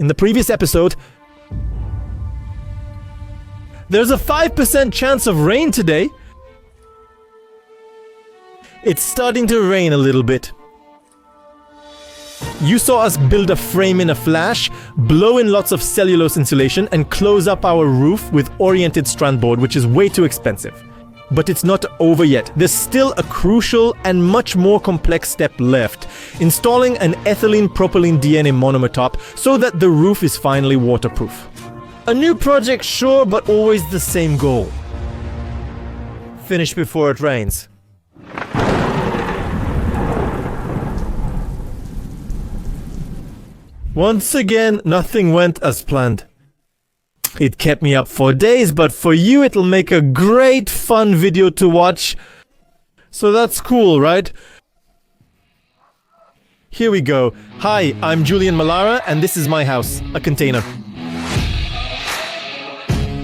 in the previous episode, there's a 5% chance of rain today. It's starting to rain a little bit. You saw us build a frame in a flash, blow in lots of cellulose insulation, and close up our roof with oriented strand board, which is way too expensive. But it's not over yet. There's still a crucial and much more complex step left: installing an ethylene propylene DNA monomer top so that the roof is finally waterproof. A new project, sure, but always the same goal. Finish before it rains. Once again, nothing went as planned. It kept me up for days, but for you it'll make a great fun video to watch. So that's cool, right? Here we go. Hi, I'm Julian Malara, and this is my house, a container.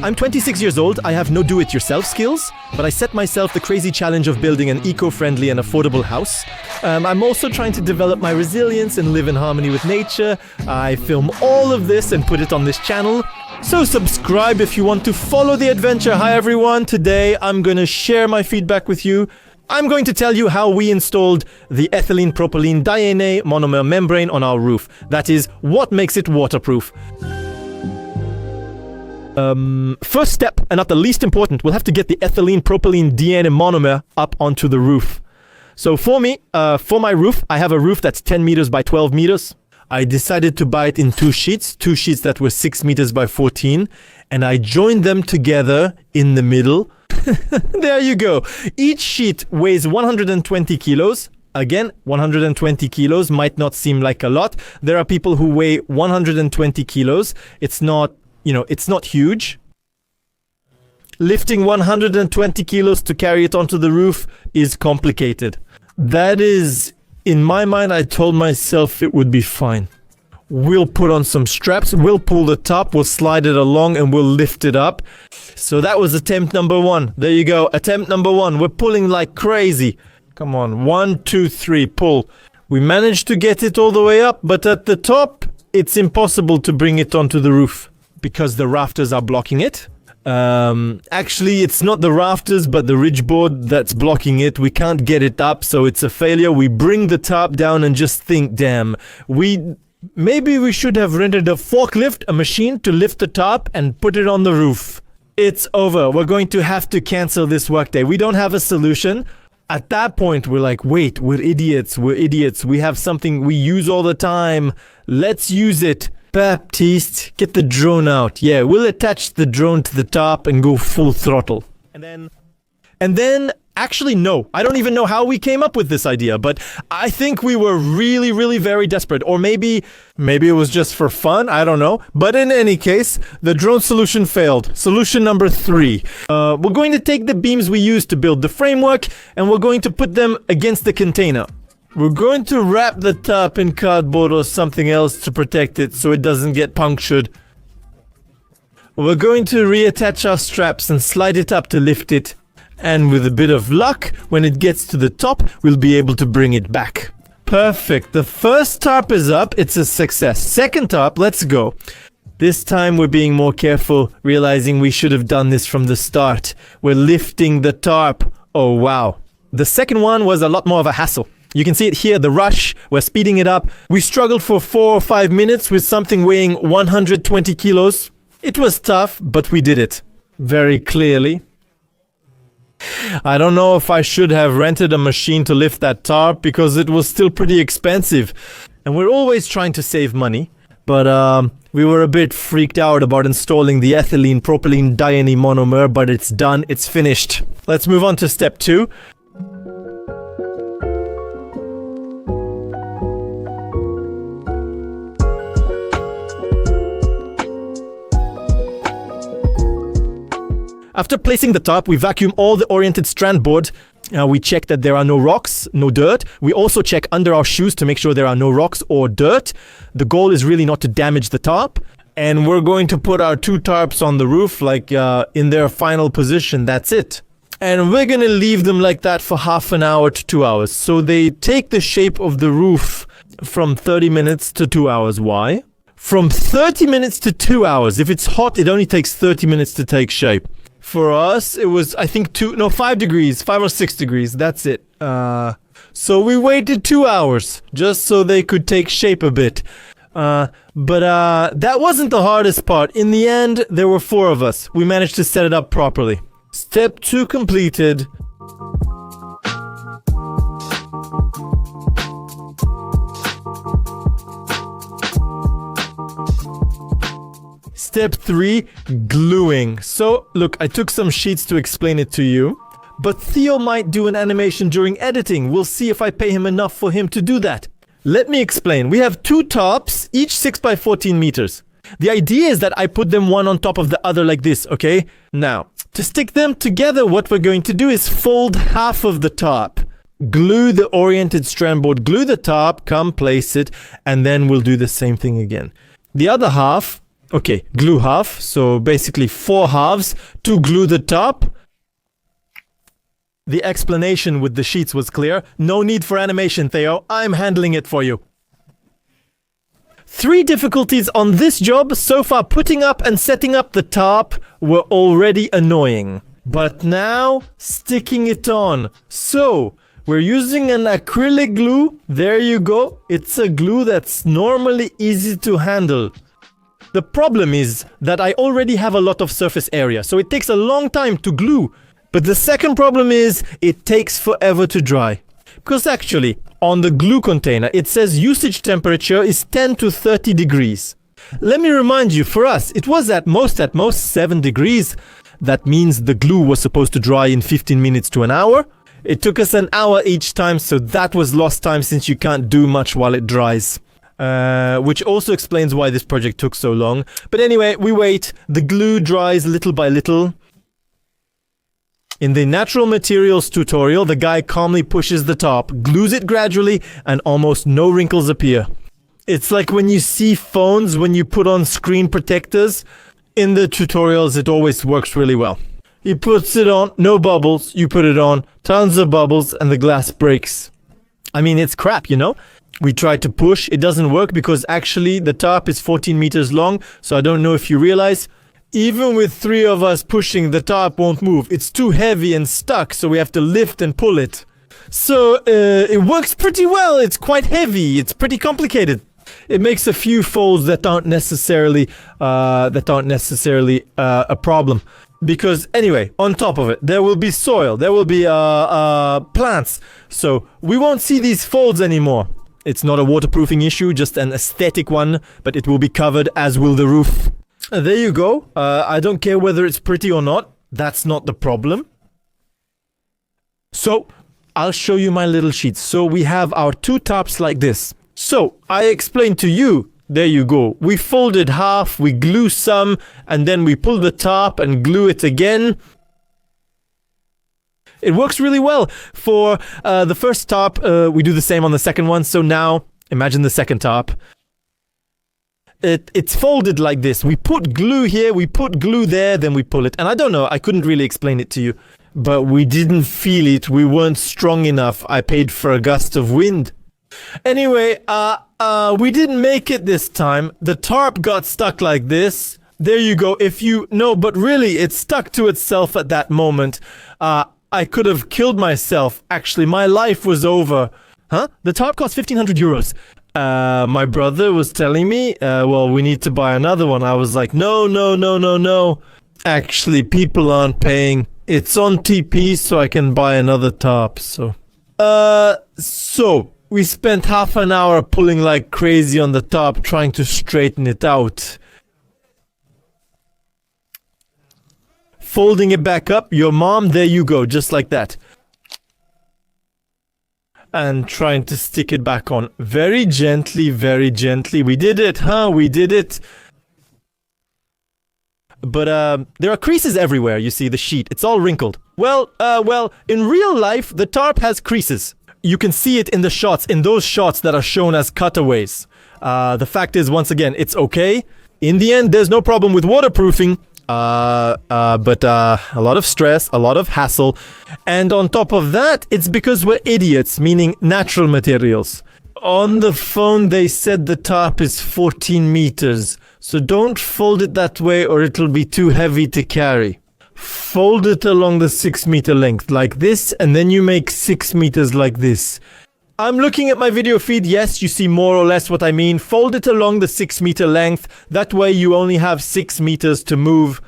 I'm 26 years old, I have no do-it-yourself skills, but I set myself the crazy challenge of building an eco-friendly and affordable house. I'm also trying to develop my resilience and live in harmony with nature. I film all of this and put it on this channel. So subscribe if you want to follow the adventure. Hi everyone, today I'm gonna share my feedback with you. I'm going to tell you how we installed the ethylene propylene DNA monomer membrane on our roof. That is, what makes it waterproof. First step, and not the least important, we'll have to get the ethylene propylene DNA monomer up onto the roof. So for me, for my roof, I have a roof that's 10 meters by 12 meters. I decided to buy it in two sheets that were 6 meters by 14, and I joined them together in the middle. There you go. Each sheet weighs 120 kilos. Again, 120 kilos might not seem like a lot. There are people who weigh 120 kilos. It's not, it's not huge. Lifting 120 kilos to carry it onto the roof is complicated. That is, in my mind, I told myself it would be fine. We'll put on some straps, we'll pull the top, we'll slide it along, and we'll lift it up. So that was attempt number one. There you go, attempt number one. We're pulling like crazy. Come on, 1, 2, 3, pull. We managed to get it all the way up, but at the top, it's impossible to bring it onto the roof because the rafters are blocking it. Actually, it's not the rafters, but the ridge board that's blocking it. We can't get it up, so it's a failure. We bring the top down and just think, damn, maybe we should have rented a forklift, a machine to lift the top and put it on the roof. It's over. We're going to have to cancel this workday. We don't have a solution. At that point, we're like, wait, we're idiots. We have something we use all the time. Let's use it. Baptiste, get the drone out. Yeah, we'll attach the drone to the top and go full throttle. And then, actually, no. I don't even know how we came up with this idea, but I think we were really, really very desperate. Or maybe it was just for fun. I don't know. But in any case, the drone solution failed. Solution number 3. We're going to take the beams we used to build the framework, and we're going to put them against the container. We're going to wrap the top in cardboard or something else to protect it so it doesn't get punctured. We're going to reattach our straps and slide it up to lift it. And with a bit of luck, when it gets to the top, we'll be able to bring it back. Perfect. The first tarp is up. It's a success. Second tarp, let's go. This time we're being more careful, realizing we should have done this from the start. We're lifting the tarp. Oh, wow. The second one was a lot more of a hassle. You can see it here, the rush. We're speeding it up. We struggled for 4 or 5 minutes with something weighing 120 kilos. It was tough, but we did it. Very clearly. I don't know if I should have rented a machine to lift that tarp because it was still pretty expensive. And we're always trying to save money. But we were a bit freaked out about installing the ethylene propylene DNA monomer, but it's done, it's finished. Let's move on to step 2. After placing the top, we vacuum all the oriented strand board. We check that there are no rocks, no dirt. We also check under our shoes to make sure there are no rocks or dirt. The goal is really not to damage the top. And we're going to put our 2 tarps on the roof, like in their final position. That's it. And we're going to leave them like that for half an hour to 2 hours. So they take the shape of the roof from 30 minutes to 2 hours. Why? from 30 minutes to 2 hours. If it's hot, it only takes 30 minutes to take shape. For us, it was, I think, 5 degrees, 5 or 6 degrees. That's it. So we waited 2 hours just so they could take shape a bit. But that wasn't the hardest part. In the end, there were 4 of us. We managed to set it up properly. Step 2 completed. Step 3, gluing. So, look, I took some sheets to explain it to you, but Theo might do an animation during editing. We'll see if I pay him enough for him to do that. Let me explain. We have 2 tops, each 6 by 14 meters. The idea is that I put them one on top of the other like this, okay? Now, to stick them together, what we're going to do is fold half of the top. Glue the oriented strand board, glue the top, come place it, and then we'll do the same thing again. The other half... Okay, glue half, so basically 4 halves to glue the top. The explanation with the sheets was clear. No need for animation, Theo. I'm handling it for you. 3 difficulties on this job. So far, putting up and setting up the top were already annoying. But now, sticking it on. So, we're using an acrylic glue. There you go. It's a glue that's normally easy to handle. The problem is that I already have a lot of surface area, so it takes a long time to glue. But the second problem is it takes forever to dry. Because actually, on the glue container, it says usage temperature is 10 to 30 degrees. Let me remind you, for us, it was at most 7 degrees. That means the glue was supposed to dry in 15 minutes to an hour. It took us an hour each time, so that was lost time since you can't do much while it dries. Which also explains why this project took so long. But anyway, we wait. The glue dries little by little. In the natural materials tutorial, the guy calmly pushes the top, glues it gradually, and almost no wrinkles appear. It's like when you see phones when you put on screen protectors. In the tutorials, it always works really well. He puts it on, no bubbles, you put it on, tons of bubbles, and the glass breaks. I mean, it's crap, you know? We tried to push, it doesn't work because actually the top is 14 meters long, so I don't know if you realize. Even with 3 of us pushing, the top won't move. It's too heavy and stuck, so we have to lift and pull it. So, it works pretty well. It's quite heavy. It's pretty complicated. It makes a few folds that aren't necessarily a problem. Because anyway, on top of it, there will be soil. There will be plants. So we won't see these folds anymore. It's not a waterproofing issue, just an aesthetic one, but it will be covered, as will the roof. There you go. I don't care whether it's pretty or not. That's not the problem. So, I'll show you my little sheets. So, we have our 2 tops like this. So, I explained to you. There you go. We folded half, we glue some, and then we pull the top and glue it again. It works really well. For the first top, we do the same on the second one. So now, imagine the second top. It's folded like this. We put glue here, we put glue there, then we pull it. And I don't know, I couldn't really explain it to you. But we didn't feel it. We weren't strong enough. I paid for a gust of wind. Anyway, we didn't make it this time. The tarp got stuck like this. There you go. No, but really, it stuck to itself at that moment. I could have killed myself. Actually, my life was over. Huh? The tarp cost 1,500 euros. My brother was telling me, well, we need to buy another one. I was like, no. Actually, people aren't paying. It's on TP, so I can buy another tarp, so. So, we spent half an hour pulling like crazy on the top, trying to straighten it out. Folding it back up, your mom, there you go, just like that. And trying to stick it back on. Very gently, very gently. We did it, huh? We did it. But there are creases everywhere, you see, the sheet. It's all wrinkled. Well, in real life, the tarp has creases. You can see it in the shots, in those shots that are shown as cutaways. The fact is, once again, it's okay. In the end, there's no problem with waterproofing. But a lot of stress, a lot of hassle. And on top of that, it's because we're idiots, meaning natural materials. On the phone, they said the tarp is 14 meters. So don't fold it that way or it'll be too heavy to carry. Fold it along the 6-meter length like this, and then you make 6 meters like this. I'm looking at my video feed. Yes, you see more or less what I mean. Fold it along the 6-meter length. That way you only have 6 meters to move.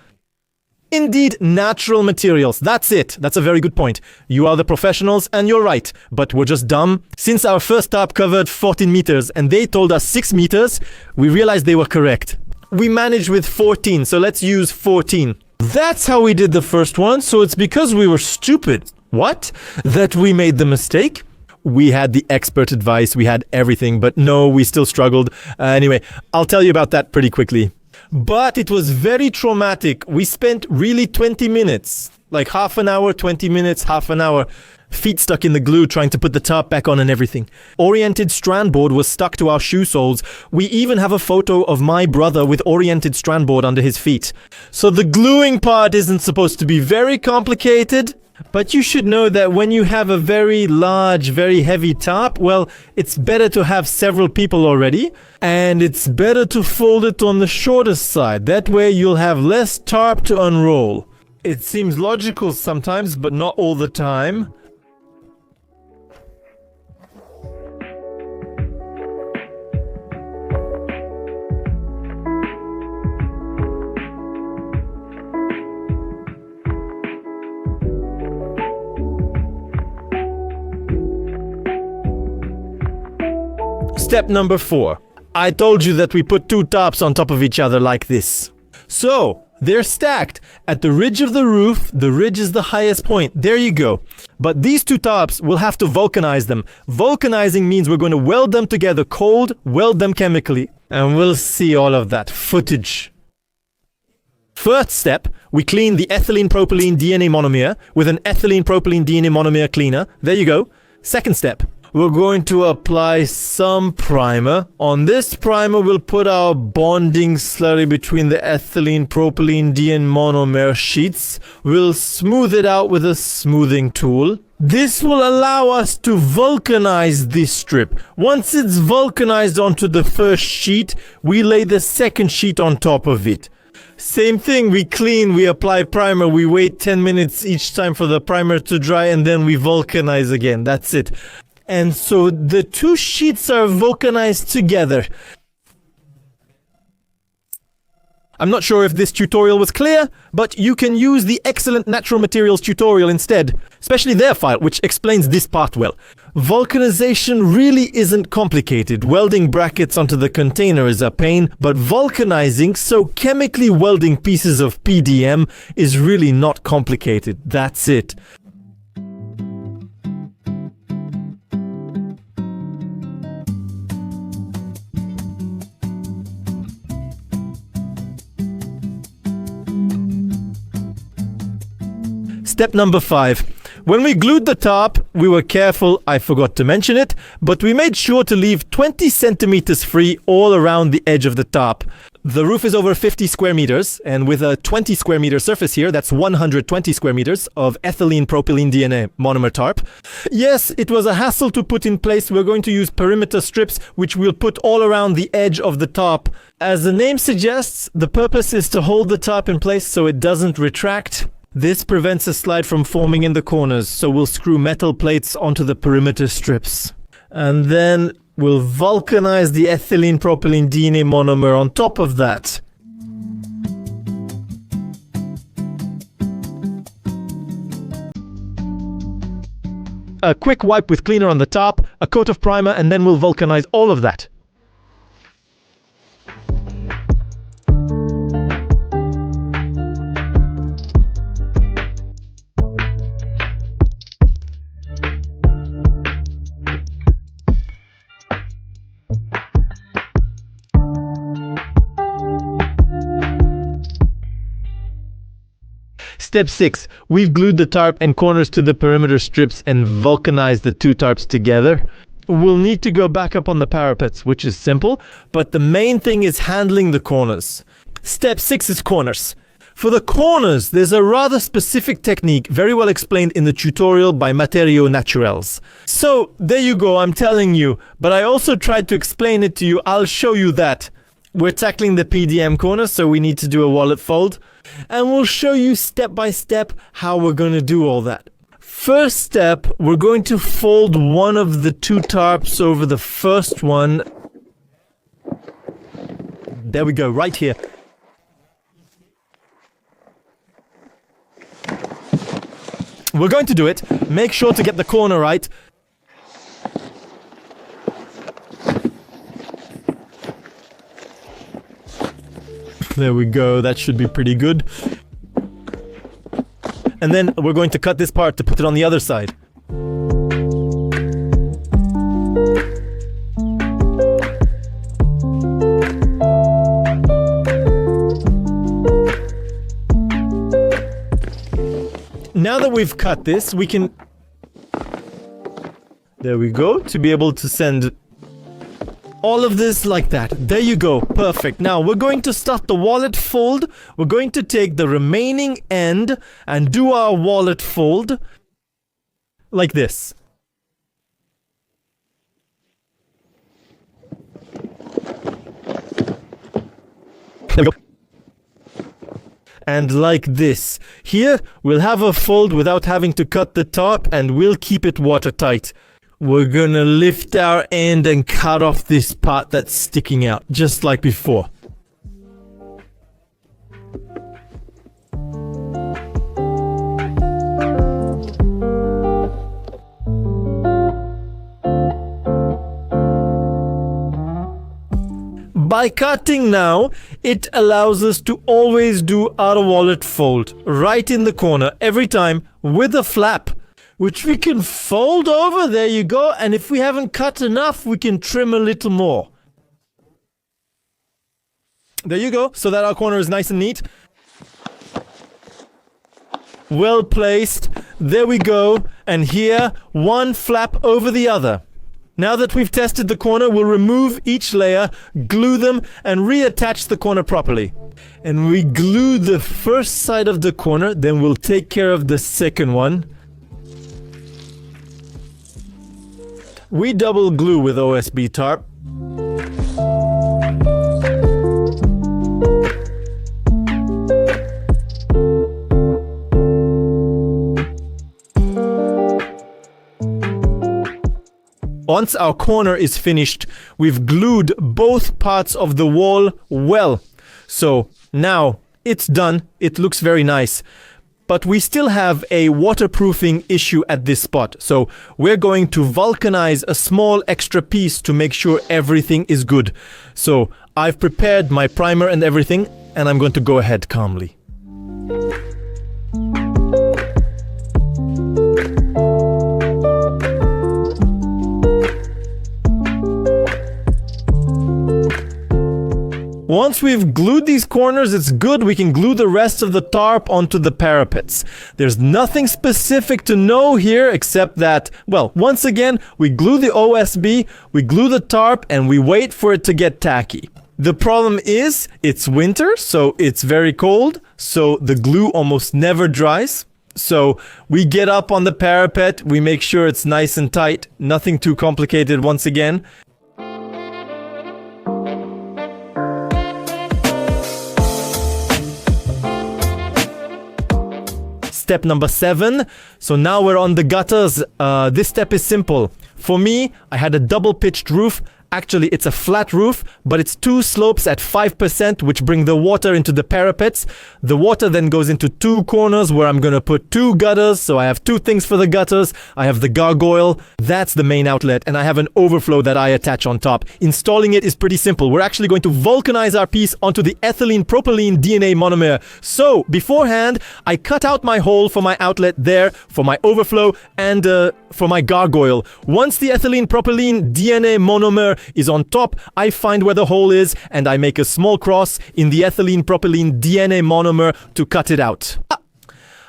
Indeed, natural materials. That's it. That's a very good point. You are the professionals and you're right, but we're just dumb. Since our first tarp covered 14 meters and they told us 6 meters, we realized they were correct. We managed with 14, so let's use 14. That's how we did the first one, so it's because we were stupid. What? That we made the mistake? We had the expert advice, we had everything, but no, we still struggled. Anyway, I'll tell you about that pretty quickly. But it was very traumatic. We spent really 20 minutes, like half an hour, 20 minutes, half an hour, feet stuck in the glue trying to put the tarp back on and everything. Oriented strand board was stuck to our shoe soles. We even have a photo of my brother with oriented strand board under his feet. So the gluing part isn't supposed to be very complicated. But you should know that when you have a very large, very heavy tarp, well, it's better to have several people already, and it's better to fold it on the shortest side. That way you'll have less tarp to unroll. It seems logical sometimes, but not all the time. Step number 4. I told you that we put 2 tarps on top of each other like this. So, they're stacked. At the ridge of the roof, the ridge is the highest point. There you go. But these 2 tarps, we'll have to vulcanize them. Vulcanizing means we're going to weld them together cold, weld them chemically. And we'll see all of that footage. First step, we clean the ethylene propylene DNA monomer with an ethylene propylene DNA monomer cleaner. There you go. Second step. We're going to apply some primer. On this primer, we'll put our bonding slurry between the ethylene propylene DNA monomer sheets. We'll smooth it out with a smoothing tool. This will allow us to vulcanize this strip. Once it's vulcanized onto the first sheet, we lay the second sheet on top of it. Same thing, we clean, we apply primer, we wait 10 minutes each time for the primer to dry, and then we vulcanize again. That's it. And so the 2 sheets are vulcanized together. I'm not sure if this tutorial was clear, but you can use the excellent natural materials tutorial instead, especially their file, which explains this part well. Vulcanization really isn't complicated. Welding brackets onto the container is a pain, but vulcanizing, so chemically welding pieces of EPDM, is really not complicated. That's it. Step number 5. When we glued the tarp, we were careful, I forgot to mention it, but we made sure to leave 20 centimeters free all around the edge of the tarp. The roof is over 50 square meters, and with a 20 square meter surface here, that's 120 square meters of ethylene propylene DNA monomer tarp. Yes, it was a hassle to put in place. We're going to use perimeter strips, which we'll put all around the edge of the tarp. As the name suggests, the purpose is to hold the tarp in place so it doesn't retract. This prevents a slide from forming in the corners, so we'll screw metal plates onto the perimeter strips. And then we'll vulcanize the ethylene propylene DNA monomer on top of that. A quick wipe with cleaner on the top, a coat of primer, and then we'll vulcanize all of that. Step 6. We've glued the tarp and corners to the perimeter strips and vulcanized the 2 tarps together. We'll need to go back up on the parapets, which is simple, but the main thing is handling the corners. Step 6 is corners. For the corners, there's a rather specific technique very well explained in the tutorial by Materio Naturals. So, there you go, I'm telling you, but I also tried to explain it to you. I'll show you that. We're tackling the PDM corner, so we need to do a wallet fold. And we'll show you step by step how we're going to do all that. First step, we're going to fold one of the two tarps over the first one. There we go, right here. We're going to do it. Make sure to get the corner right. There we go, that should be pretty good. And then we're going to cut this part to put it on the other side. Now that we've cut this, we can... There we go, to be able to send all of this like that. There you go, perfect. Now we're going to start the wallet fold. We're going to take the remaining end and do our wallet fold like this. There we go. And like this. Here, we'll have a fold without having to cut the top, and we'll keep it watertight. We're gonna lift our end and cut off this part that's sticking out, just like before. By cutting now, it allows us to always do our wallet fold right in the corner every time with a flap, which we can fold over. There you go. And if we haven't cut enough, we can trim a little more. There you go, so that our corner is nice and neat. Well placed. There we go. And here, one flap over the other. Now that we've tested the corner, we'll remove each layer, glue them, and reattach the corner properly. And we glue the first side of the corner, then we'll take care of the second one. We double glue with OSB tarp. Once our corner is finished, we've glued both parts of the wall well. So now it's done. It looks very nice. But we still have a waterproofing issue at this spot. So we're going to vulcanize a small extra piece to make sure everything is good. So I've prepared my primer and everything, and I'm going to go ahead calmly. Once we've glued these corners, it's good. We can glue the rest of the tarp onto the parapets. There's nothing specific to know here except that, well, once again, we glue the OSB, we glue the tarp, and we wait for it to get tacky. The problem is, it's winter, so it's very cold, so the glue almost never dries. So we get up on the parapet, we make sure it's nice and tight, nothing too complicated once again. Step number 7. So now we're on the gutters. This step is simple. For me, I had a double pitched roof. Actually, it's a flat roof, but it's 2 slopes at 5%, which bring the water into the parapets. The water then goes into 2 corners where I'm going to put 2 gutters. So I have 2 things for the gutters. I have the gargoyle. That's the main outlet. And I have an overflow that I attach on top. Installing it is pretty simple. We're actually going to vulcanize our piece onto the ethylene propylene DNA monomer. So beforehand, I cut out my hole for my outlet there, for my overflow, and for my gargoyle. Once the ethylene propylene DNA monomer is on top, I find where the hole is and I make a small cross in the ethylene propylene DNA monomer to cut it out.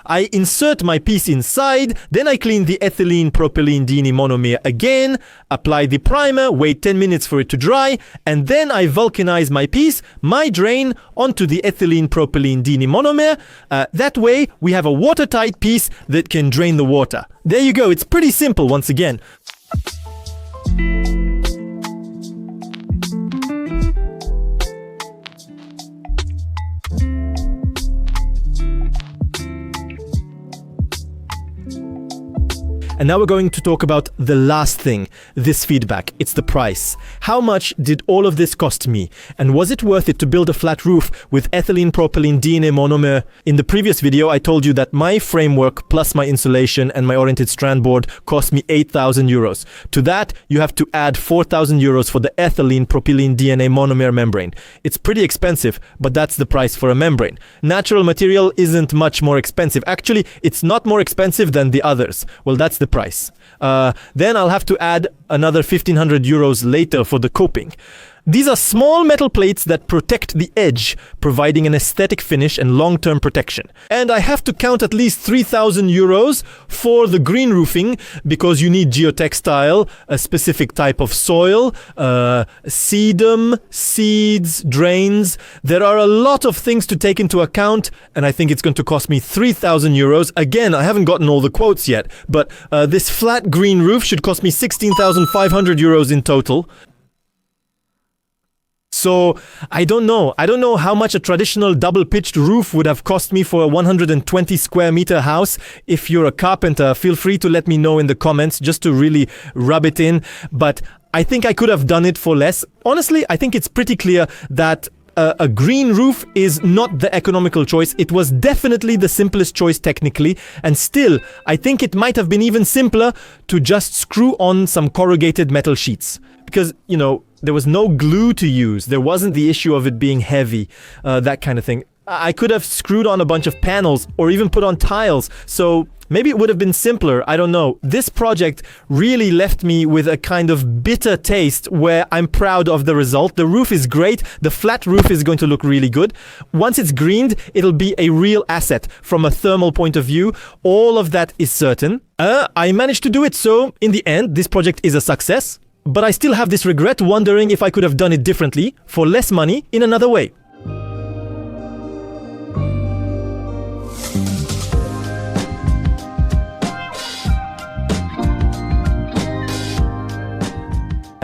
I insert my piece inside, then I clean the ethylene propylene diene monomer again, apply the primer, wait 10 minutes for it to dry, and then I vulcanize my piece, my drain, onto the ethylene propylene diene monomer. That way we have a watertight piece that can drain the water. There you go, it's pretty simple once again. And now we're going to talk about the last thing, this feedback. It's the price. How much did all of this cost me? And was it worth it to build a flat roof with ethylene propylene diene monomer? In the previous video, I told you that my framework plus my insulation and my oriented strand board cost me 8,000 euros. To that, you have to add 4,000 euros for the ethylene propylene diene monomer membrane. It's pretty expensive, but that's the price for a membrane. Natural material isn't much more expensive. Actually, it's not more expensive than the others. Well, that's the price. Then I'll have to add another 1,500 euros later for the coping. These are small metal plates that protect the edge, providing an aesthetic finish and long-term protection. And I have to count at least 3,000 euros for the green roofing because you need geotextile, a specific type of soil, sedum, seeds, drains. There are a lot of things to take into account, and I think it's going to cost me 3,000 euros. Again, I haven't gotten all the quotes yet, but this flat green roof should cost me 16,500 euros in total. So I don't know how much a traditional double-pitched roof would have cost me for a 120 square meter house. If you're a carpenter, feel free to let me know in the comments just to really rub it in. But I think I could have done it for less. Honestly, I think it's pretty clear that a green roof is not the economical choice. It was definitely the simplest choice technically, and still, I think it might have been even simpler to just screw on some corrugated metal sheets. Because, you know, there was no glue to use. There wasn't the issue of it being heavy, that kind of thing. I could have screwed on a bunch of panels or even put on tiles. So maybe it would have been simpler. I don't know. This project really left me with a kind of bitter taste where I'm proud of the result. The roof is great. The flat roof is going to look really good. Once it's greened, it'll be a real asset from a thermal point of view. All of that is certain. I managed to do it. So in the end, this project is a success. But I still have this regret, wondering if I could have done it differently, for less money, in another way.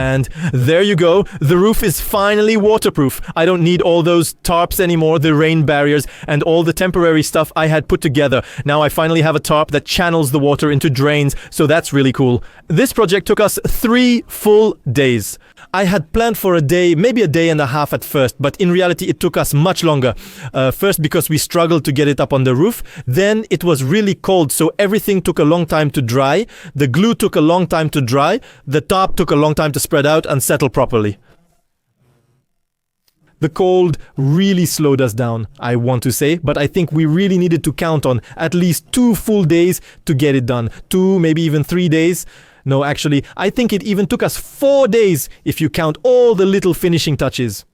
And there you go, the roof is finally waterproof. I don't need all those tarps anymore, the rain barriers, and all the temporary stuff I had put together. Now I finally have a tarp that channels the water into drains, so that's really cool. This project took us 3 full days. I had planned for a day, maybe a day and a half at first, but in reality it took us much longer. First because we struggled to get it up on the roof, then it was really cold, so everything took a long time to dry. The glue took a long time to dry. The tarp took a long time to spread out and settle properly. The cold really slowed us down, I want to say, but I think we really needed to count on at least 2 full days to get it done. 2, maybe even 3 days. No, actually, I think it even took us 4 days if you count all the little finishing touches.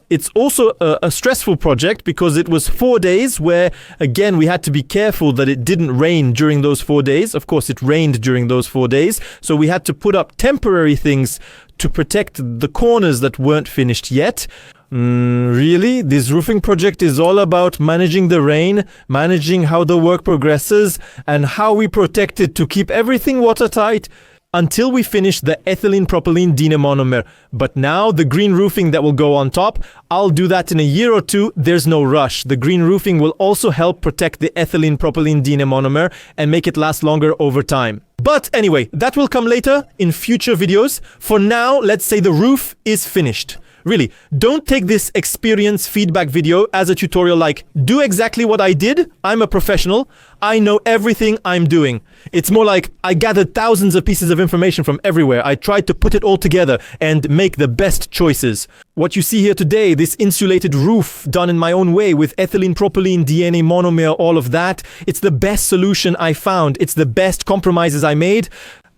It's also a stressful project because it was 4 days where, again, we had to be careful that it didn't rain during those 4 days. Of course, it rained during those 4 days, so we had to put up temporary things to protect the corners that weren't finished yet. Really? This roofing project is all about managing the rain, managing how the work progresses, and how we protect it to keep everything watertight until we finish the ethylene propylene diene monomer. But now the green roofing that will go on top, I'll do that in a year or 2. There's no rush. The green roofing will also help protect the ethylene propylene diene monomer and make it last longer over time. But anyway, that will come later in future videos. For now, let's say the roof is finished. Really, don't take this experience feedback video as a tutorial like, do exactly what I did. I'm a professional. I know everything I'm doing. It's more like I gathered thousands of pieces of information from everywhere. I tried to put it all together and make the best choices. What you see here today, this insulated roof done in my own way with ethylene propylene diene monomer, all of that, it's the best solution I found. It's the best compromises I made.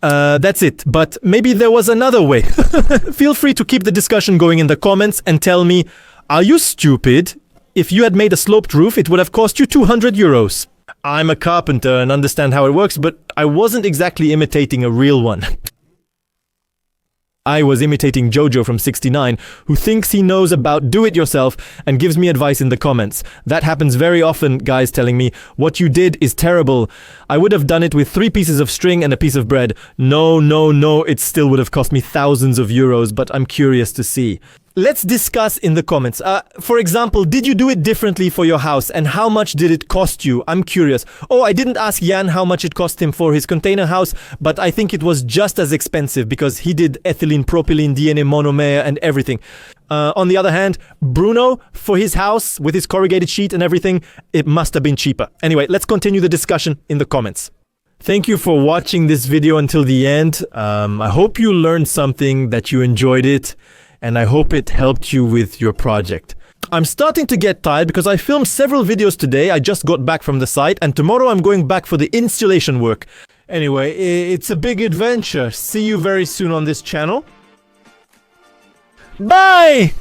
That's it. But maybe there was another way. Feel free to keep the discussion going in the comments and tell me, are you stupid? If you had made a sloped roof, it would have cost you 200 euros. I'm a carpenter and understand how it works, but I wasn't exactly imitating a real one. I was imitating Jojo from 69, who thinks he knows about do-it-yourself and gives me advice in the comments. That happens very often, guys telling me, what you did is terrible. I would have done it with 3 pieces of string and a piece of bread. No, it still would have cost me thousands of euros, but I'm curious to see. Let's discuss in the comments. For example, did you do it differently for your house and how much did it cost you? I'm curious. Oh, I didn't ask Jan how much it cost him for his container house, but I think it was just as expensive because he did ethylene, propylene, DNA monomer and everything. On the other hand, Bruno, for his house with his corrugated sheet and everything, it must have been cheaper. Anyway, let's continue the discussion in the comments. Thank you for watching this video until the end. I hope you learned something, that you enjoyed it, and I hope it helped you with your project. I'm starting to get tired because I filmed several videos today. I just got back from the site, and tomorrow I'm going back for the installation work. Anyway, it's a big adventure. See you very soon on this channel. Bye!